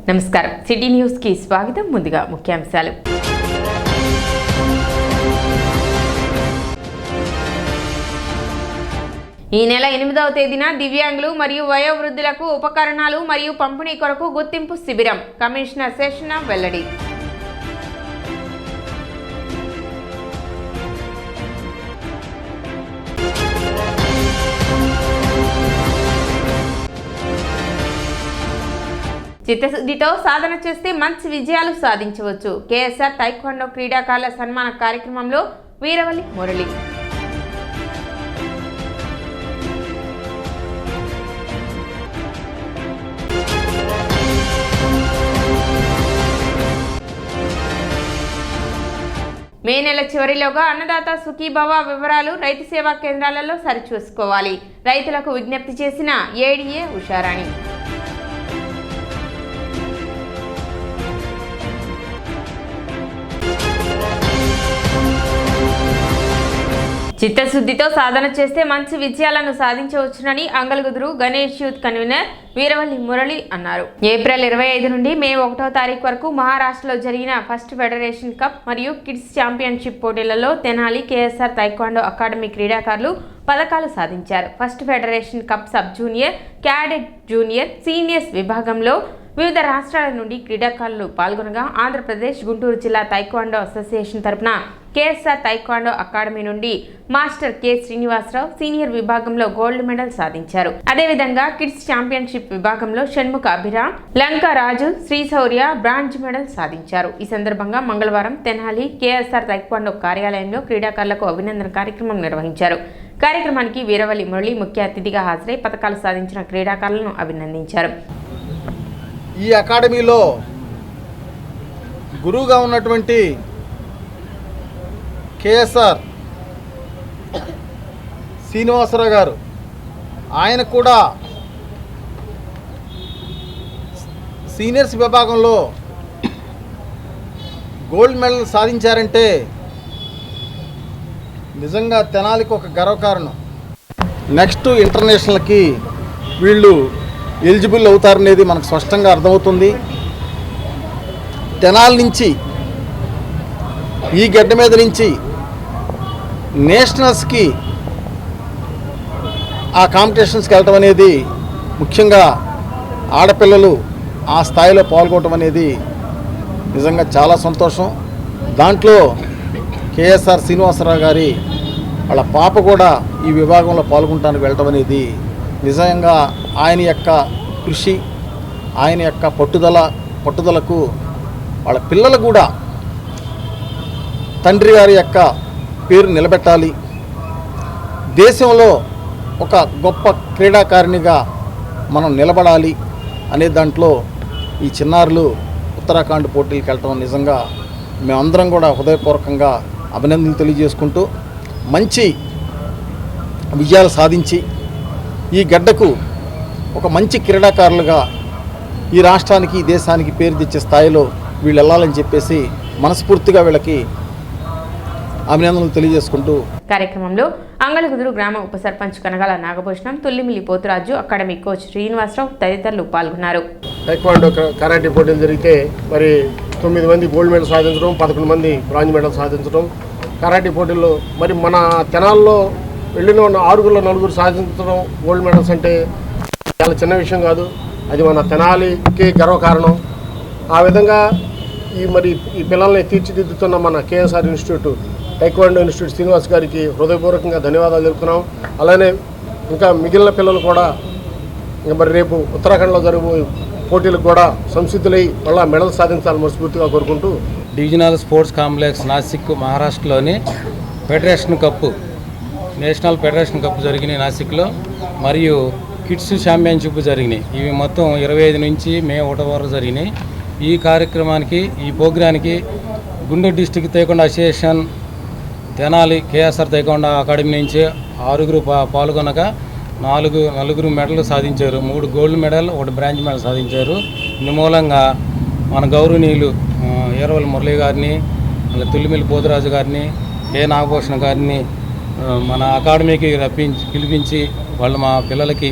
నమస్కారం city news కి స్వాగతం. ముందుగా ముఖ్యాంశాలు. ఈ నెల 8వ తేదీన దివ్యాంగులు మరియు వయోవృద్ధులకు ఉపకరణాలు మరియు పంపిణీ కొరకు గుర్తింపు శిబిరం. కమిషనర్ శేషన వెల్లడి. చిత్తశుద్ధితో సాధన చేస్తే మంచి విజయాలు సాధించవచ్చు. కేఎస్ఆర్ తైక్వాండో క్రీడాకారుల సన్మాన కార్యక్రమంలో వీరవల్లి మురళి. మే నెల చివరిలోగా అన్నదాత సుఖీభవ వివరాలు రైతు సేవా కేంద్రాలలో సరిచూసుకోవాలి. రైతులకు విజ్ఞప్తి చేసిన ఏడీఏ ఉషారాణి. చిత్తశుద్ధితో సాధన చేస్తే మంచి విజయాలను సాధించవచ్చునని అంగల్గుదురు గణేష్ యూత్ కన్వీనర్ వీరవల్లి మురళి అన్నారు. ఏప్రిల్ 25 నుండి మే 1వ తారీఖు వరకు మహారాష్ట్రలో జరిగిన ఫస్ట్ ఫెడరేషన్ కప్ మరియు కిడ్స్ ఛాంపియన్షిప్ పోటీలలో తెనాలి కేఎస్ఆర్ తైక్వాండో అకాడమీ క్రీడాకారులు పథకాలు సాధించారు. First federation cup sub junior, cadet, junior, seniors విభాగంలో వివిధ రాష్ట్రాల నుండి క్రీడాకారులు పాల్గొనగా ఆంధ్రప్రదేశ్ గుంటూరు జిల్లా తైక్వాండో అసోసియేషన్ తరపున కేఎస్ఆర్ తైక్వాండో అకాడమీ నుండి మాస్టర్ కె శ్రీనివాసరావు సీనియర్ విభాగంలో గోల్డ్ మెడల్ సాధించారు. అదేవిధంగా కిడ్స్ ఛాంపియన్షిప్ విభాగంలో షణ్ముఖ అభిరామ్, లంకా రాజు, శ్రీశౌర్య బ్రాంజ్ మెడల్ సాధించారు. ఈ సందర్భంగా మంగళవారం తెనాలి కేఎస్ఆర్ తైక్వాండో కార్యాలయంలో క్రీడాకారులకు అభినందన కార్యక్రమం నిర్వహించారు. కార్యక్రమానికి వీరవల్లి మురళి ముఖ్య అతిథిగా హాజరై పథకాలు సాధించిన క్రీడాకారులను అభినందించారు. ఈ అకాడమీలో గురువుగా ఉన్నటువంటి కేఎస్ఆర్ శ్రీనివాసరావు గారు, ఆయన కూడా సీనియర్స్ విభాగంలో గోల్డ్ మెడల్ సాధించారంటే నిజంగా తెనాలికి ఒక గర్వకారణం. నెక్స్ట్ ఇంటర్నేషనల్కి వీళ్ళు ఎలిజిబుల్ అవుతారనేది మనకు స్పష్టంగా అర్థమవుతుంది. తెనాలి నుంచి ఈ గడ్డ మీద నుంచి నేషనల్స్కి ఆ కాంపిటీషన్స్కి వెళ్ళటం అనేది, ముఖ్యంగా ఆడపిల్లలు ఆ స్థాయిలో పాల్గొనడం అనేది నిజంగా చాలా సంతోషం. దాంట్లో కేఎస్ఆర్ శ్రీనివాసరావు గారి వాళ్ళ పాప కూడా ఈ విభాగంలో పాల్గొనడానికి వెళ్ళటం అనేది నిజంగా ఆయన యొక్క కృషి, ఆయన యొక్క పట్టుదలకు వాళ్ళ పిల్లలు కూడా తండ్రి గారి యొక్క పేరు నిలబెట్టాలి, దేశంలో ఒక గొప్ప క్రీడాకారిణిగా మనం నిలబడాలి అనే దాంట్లో ఈ చిన్నారులు ఉత్తరాఖండ్ పోటీలకు వెళ్ళటం నిజంగా మేమందరం కూడా హృదయపూర్వకంగా అభినందనలు తెలియజేసుకుంటూ, మంచి విజయాలు సాధించి ఈ గడ్డకు ఒక మంచి క్రీడాకారులుగా ఈ రాష్ట్రానికి, ఈ దేశానికి పేరు తెచ్చే స్థాయిలో వీళ్ళు వెళ్ళాలని చెప్పేసి మనస్ఫూర్తిగా వీళ్ళకి అభినందనలు తెలియజేసుకుంటూ కార్యక్రమంలో అంగళగుదురు గ్రామ ఉప సర్పంచ్ కనగాల నాగభూషణం, తుల్లిమిల్లి పోతురాజు, అకాడమీ కోచ్ శ్రీనివాసరావు తదితరులు పాల్గొన్నారు. టైక్వాండో కరాటే పోటీలు జరిగితే మరి 9 మంది గోల్డ్ మెడల్ సాధించడం, 11 మంది బ్రాంజ్ మెడల్ సాధించడం. కరాటే పోటీల్లో మరి మన తెనాల్లో వెళ్ళిన 6గురిలో 4 సాధించడం గోల్డ్ మెడల్స్ అంటే చాలా చిన్న విషయం కాదు. అది మన తెనాలికి గర్వకారణం. ఆ విధంగా ఈ పిల్లల్ని తీర్చిదిద్దుతున్న మన KSR institute, taekwondo institute Srinivas గారికి హృదయపూర్వకంగా ధన్యవాదాలు తెలుపుతున్నాం. అలానే ఇంకా మిగిలిన పిల్లలు కూడా మరి రేపు ఉత్తరాఖండ్లో జరుగు పోటీలకు కూడా సంసిద్ధులై మళ్ళీ మెడల్ సాధించాలని మనస్ఫూర్తిగా కోరుకుంటూ, డివిజనల్ స్పోర్ట్స్ కాంప్లెక్స్ నాసిక్ మహారాష్ట్రలోని federation cup, national federation cup జరిగినాయి నాసిక్లో, మరియు కిడ్స్ ఛాంపియన్షిప్ జరిగినాయి. ఇవి మొత్తం 25 నుంచి మే 1 వరకు జరిగినాయి. ఈ కార్యక్రమానికి, ఈ ప్రోగ్రానికి Guntur district taekwondo association Tenali KSR taekwondo academy నుంచి 6గురు పాల్గొనగా 4 మెడల్ సాధించారు. 3 గోల్డ్ మెడల్, 1 బ్రాంజ్ మెడల్ సాధించారు. ఇందు మూలంగా మన గౌరవనీయులు వీరవల్లి మురళి గారిని, తుల్లిమిల్లి పోతురాజు గారిని, కె నాగభూషణ గారిని మన అకాడమీకి పిలిపించి వాళ్ళు మా పిల్లలకి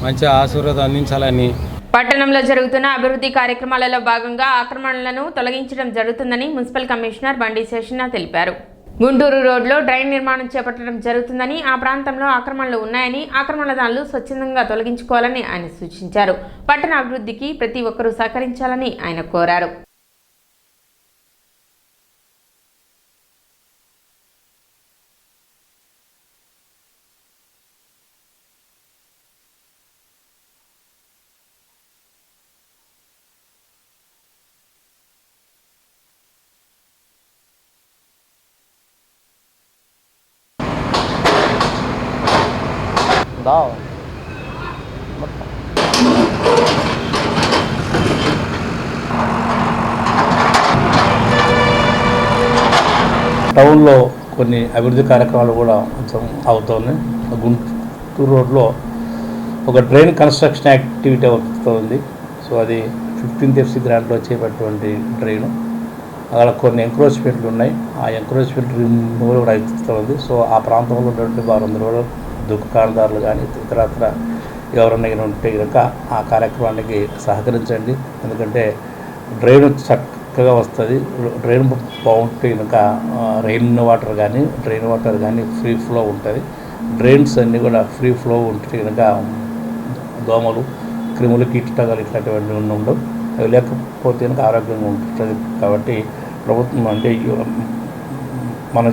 మంచి ఆశీర్వాదం అందించాలని పట్టణంలో జరుగుతున్న అభివృద్ధి కార్యక్రమాలలో భాగంగా ఆక్రమణలను తొలగించడం జరుగుతుందని మున్సిపల్ కమిషనర్ బండి శేషన్న తెలిపారు. గుంటూరు రోడ్లో డ్రైన్ నిర్మాణం చేపట్టడం జరుగుతుందని, ఆ ప్రాంతంలో ఆక్రమణలు ఉన్నాయని, ఆక్రమణదారులు స్వచ్ఛందంగా తొలగించుకోవాలని ఆయన సూచించారు. పట్టణ అభివృద్ధికి ప్రతి ఒక్కరూ సహకరించాలని ఆయన కోరారు. టౌన్లో కొన్ని అభివృద్ధి కార్యక్రమాలు కూడా కొంచెం అవుతున్నాయి. గుంటూరు రోడ్లో ఒక డ్రైన్ కన్స్ట్రక్షన్ యాక్టివిటీ అవుతుంది. సో అది 15th FC గ్రాంట్లో చేపట్టినటువంటి డ్రైను. అక్కడ కొన్ని ఎంక్రోచ్మెంట్లు ఉన్నాయి. ఆ ఎంక్రోచ్మెంట్ రిమూవల్ కూడా అవుతుంది. సో ఆ ప్రాంతంలో ఉన్నటువంటి వారందరూ కూడా దుకాణదారులు కానీ ఇతరత్ర ఎవరన్నా ఉంటే కనుక ఆ కార్యక్రమానికి సహకరించండి. ఎందుకంటే డ్రైన్ చక్కగా వస్తుంది. డ్రైన్ బాగుంటే కనుక డ్రైన్ వాటర్ కానీ ఫ్రీ ఫ్లో ఉంటుంది. డ్రైన్స్ అన్నీ కూడా ఫ్రీ ఫ్లో ఉంటే కనుక దోమలు, క్రిములు, కీటకాలు ఇట్లాంటివన్నీ ఉండవు. అవి లేకపోతే కనుక ఆరోగ్యంగా ఉంటుంది. కాబట్టి ప్రభుత్వం అంటే మనం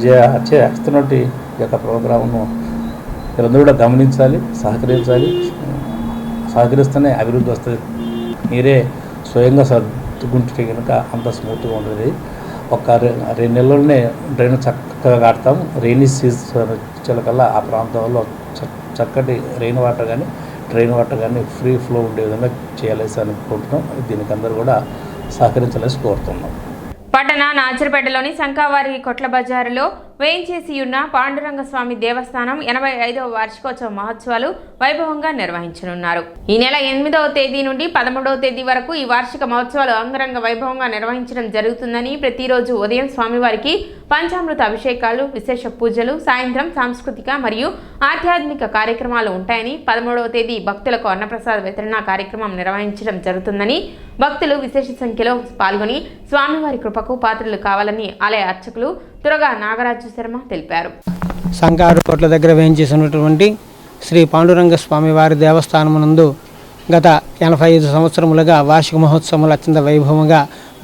చేస్తున్నట్టు ఈ యొక్క ప్రోగ్రామ్ను వీళ్ళందరూ కూడా గమనించాలి, సహకరిస్తేనే అభివృద్ధి వస్తుంది. మీరే స్వయంగా సర్దుకుంటే కనుక అంత స్మూత్గా ఉంటుంది. ఒక 2 నెలల్లోనే డ్రైన్ చక్కగా కడతాం. రైనీ సీజన్ వచ్చేకల్లా ఆ ప్రాంతంలో చక్కటి డ్రైన్ వాటర్ కానీ ఫ్రీ ఫ్లో ఉండే విధంగా చేయాలేసి అనుకుంటున్నాం. దీనికి అందరూ కూడా సహకరించాలని కోరుతున్నాం. పట్టణ నాచరపేటలోని సంకావారి కొట్ల బజారులో వేయించేసి ఉన్న పాండురంగ స్వామి దేవస్థానం 85వ వార్షికోత్సవ మహోత్సవాలు వైభవంగా నిర్వహించనున్నారు. ఈ నెల 8వ తేదీ నుండి 13వ తేదీ వరకు ఈ వార్షిక మహోత్సవాలు అంగరంగ వైభవంగా నిర్వహించడం జరుగుతుందని, ప్రతిరోజు ఉదయం స్వామివారికి పంచామృత అభిషేకాలు, విశేష పూజలు, సాయంత్రం సాంస్కృతిక మరియు ఆధ్యాత్మిక కార్యక్రమాలు ఉంటాయని, 13వ తేదీ భక్తులకు అన్నప్రసాద వితరణ కార్యక్రమం నిర్వహించడం జరుగుతుందని, భక్తులు విశేష సంఖ్యలో పాల్గొని స్వామివారి కృపకు పాత్రలు కావాలని ఆలయ అర్చకులు తురగా నాగరాజు శర్మ తెలిపారు. సంకారు కోట్ల దగ్గర వేయించేసినటువంటి శ్రీ పాండురంగ స్వామివారి దేవస్థానమునందు గత 85 సంవత్సరములుగా వార్షిక మహోత్సవములు అత్యంత వైభవంగా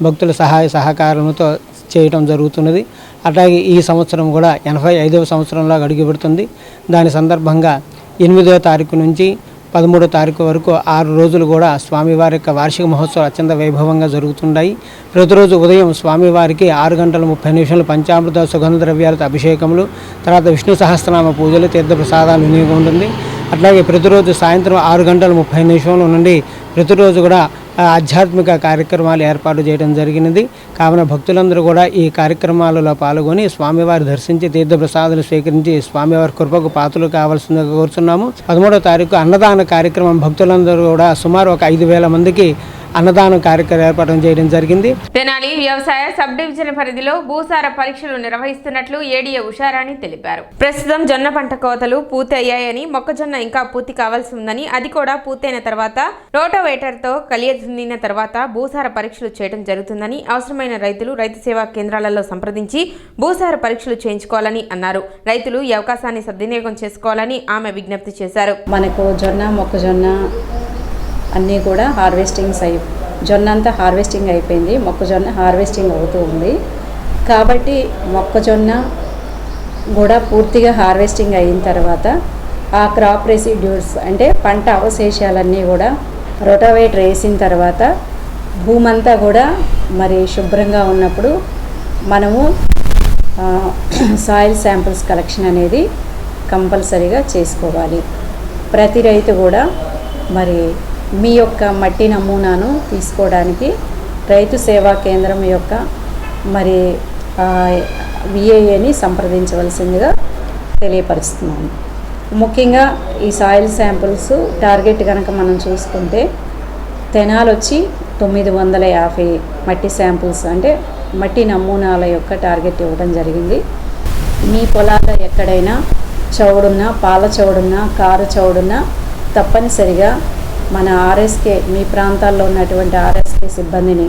భక్తుల సహాయ సహకారంతో చేయటం జరుగుతున్నది. అట్లాగే ఈ సంవత్సరం కూడా 85వ సంవత్సరంలో అడుగుపెడుతుంది. దాని సందర్భంగా 8వ తారీఖు నుంచి 13వ తారీఖు వరకు 6 రోజులు కూడా స్వామివారి యొక్క వార్షిక మహోత్సవాలు అత్యంత వైభవంగా జరుగుతుంటాయి. ప్రతిరోజు ఉదయం స్వామివారికి 6:30 పంచామృత సుగంధ ద్రవ్యాలతో అభిషేకములు, తర్వాత విష్ణు సహస్రనామ పూజలు, తీర్థప్రసాదాలు వినియోగం ఉంటుంది. అట్లాగే ప్రతిరోజు సాయంత్రం 6:30 నుండి ప్రతిరోజు కూడా ఆధ్యాత్మిక కార్యక్రమాలు ఏర్పాటు చేయడం జరిగినది. కావున భక్తులందరూ కూడా ఈ కార్యక్రమాలలో పాల్గొని స్వామివారి దర్శించి తీర్థప్రసాదాలు స్వీకరించి స్వామివారి కృపకు పాత్రలు కావాల్సిందిగా కోరుతున్నాము. 13వ తారీఖు అన్నదాన కార్యక్రమం భక్తులందరూ కూడా సుమారు ఒక 5,000 మందికి అన్నదానం కార్యక్రమం ఏర్పాటు చేయడం జరిగింది. తెనాలి వ్యవసాయ సబ్ డివిజన్ పరిధిలో భూసార పరీక్షలు నిర్వహిస్తున్నట్లు ఏడీఏ ఉషారాణి తెలిపారు. ప్రస్తుతం జొన్న పంట కోతలు పూర్తి అయ్యాయని, మొక్కజొన్న ఇంకా పూర్తి కావాల్సి ఉందని, అది కూడా పూర్తయిన తర్వాత రోటోవేటర్తో కలియదున్నిన తర్వాత భూసార పరీక్షలు చేయడం జరుగుతుందని, అవసరమైన రైతులు రైతు సేవా కేంద్రాలలో సంప్రదించి భూసార పరీక్షలు చేయించుకోవాలని అన్నారు. రైతులు ఈ అవకాశాన్ని సద్వినియోగం చేసుకోవాలని ఆమె విజ్ఞప్తి చేశారు. మనకు జొన్న, మొక్కజొన్న అన్నీ కూడా జొన్న అంతా హార్వెస్టింగ్ అయిపోయింది, మొక్కజొన్న హార్వెస్టింగ్ అవుతూ ఉంది. కాబట్టి మొక్కజొన్న కూడా పూర్తిగా హార్వెస్టింగ్ అయిన తర్వాత ఆ క్రాప్ రెసిడ్యూస్ అంటే పంట అవశేషాలన్నీ కూడా రోటావేటర్ వేసిన తర్వాత భూమంతా కూడా మరి శుభ్రంగా ఉన్నప్పుడు మనము సాయిల్ శాంపిల్స్ కలెక్షన్ అనేది కంపల్సరీగా చేసుకోవాలి. ప్రతి రైతు కూడా మరి మీ యొక్క మట్టి నమూనాను తీసుకోవడానికి రైతు సేవా కేంద్రం యొక్క మరి విఏఏని సంప్రదించవలసిందిగా తెలియపరుస్తున్నాను. ముఖ్యంగా ఈ సాయిల్ శాంపిల్స్ టార్గెట్ కనుక మనం చూసుకుంటే తెనాలి వచ్చి 950 మట్టి శాంపిల్స్ అంటే మట్టి నమూనాల యొక్క టార్గెట్ ఇవ్వడం జరిగింది. మీ పొలాల్లో ఎక్కడైనా చౌడున్నా, పాల చౌడున్నా, కారు చౌడున్నా తప్పనిసరిగా మన ఆర్ఎస్కే మీ ప్రాంతాల్లో ఉన్నటువంటి ఆర్ఎస్కే సిబ్బందిని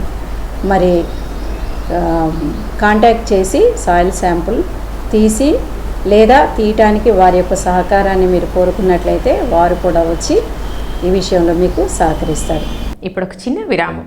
మరి కాంటాక్ట్ చేసి సాయిల్ శాంపుల్ తీసి లేదా తీయటానికి వారి యొక్క సహకారాన్ని మీరు కోరుకున్నట్లయితే వారు కూడా వచ్చి ఈ విషయంలో మీకు సహకరిస్తారు. ఇప్పుడు ఒక చిన్న విరామం.